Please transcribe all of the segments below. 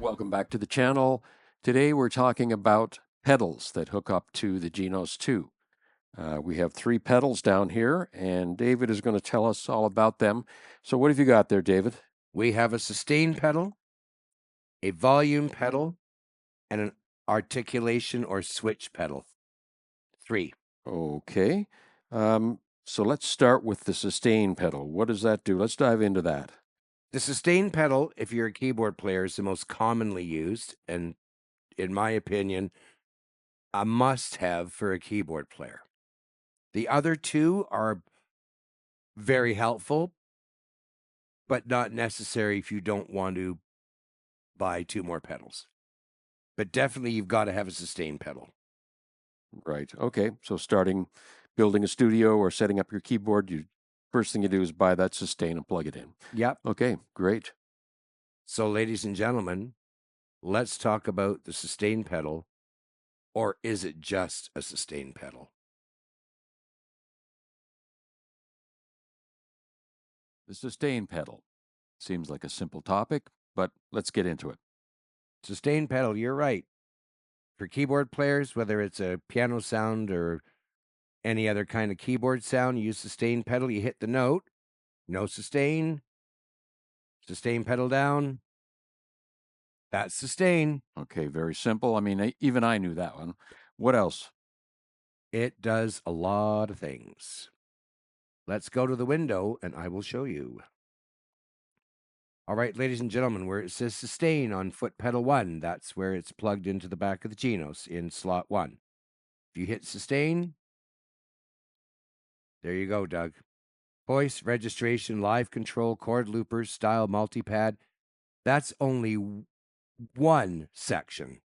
Welcome back to the channel. Today we're talking about pedals that hook up to the Genos 2. We have 3 pedals down here, and David is going to tell us all about them. So what have you got there, David? We have a sustain pedal, a volume pedal, and an articulation or switch pedal. 3. Okay. So let's start with the sustain pedal. What does that do? Let's dive into that. The sustain pedal, if you're a keyboard player, is the most commonly used, and in my opinion, a must-have for a keyboard player. The other two are very helpful, but not necessary if you don't want to buy 2 more pedals. But definitely you've got to have a sustain pedal. Right. Okay. So building a studio or setting up your keyboard, first thing you do is buy that sustain and plug it in. Yep. Okay, great. So, ladies and gentlemen, let's talk about the sustain pedal. Or is it just a sustain pedal? The sustain pedal seems like a simple topic, but let's get into it. Sustain pedal, you're right. For keyboard players, whether it's a piano sound or any other kind of keyboard sound, you use sustain pedal, you hit the note, no sustain, sustain pedal down. That's sustain. Okay, very simple. I mean, even I knew that one. What else? It does a lot of things. Let's go to the window and I will show you. All right, ladies and gentlemen, where it says sustain on foot pedal 1, that's where it's plugged into the back of the Genos in slot 1. If you hit sustain, there you go, Doug. Voice, registration, live control, chord loopers, style, multipad. That's only one section.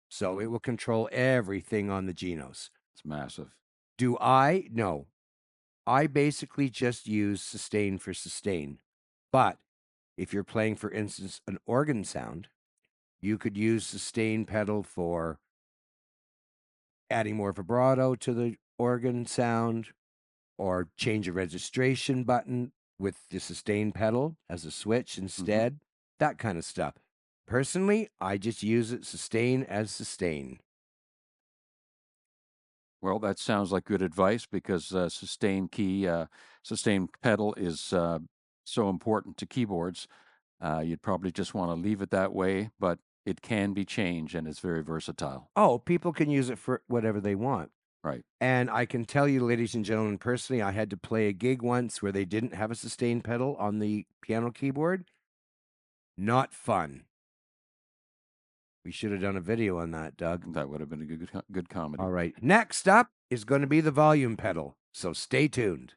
So it will control everything on the Genos. It's massive. Do I? No. I basically just use sustain for sustain. But if you're playing, for instance, an organ sound, you could use sustain pedal for adding more vibrato to the organ sound, or change a registration button with the sustain pedal as a switch instead, that kind of stuff. Personally, I just use it sustain as sustain. Well, that sounds like good advice because sustain pedal is so important to keyboards. You'd probably just want to leave it that way, but it can be changed and it's very versatile. Oh, people can use it for whatever they want. Right. And I can tell you, ladies and gentlemen, personally, I had to play a gig once where they didn't have a sustain pedal on the piano keyboard. Not fun. We should have done a video on that, Doug. That would have been a good comedy. All right. Next up is going to be the volume pedal. So stay tuned.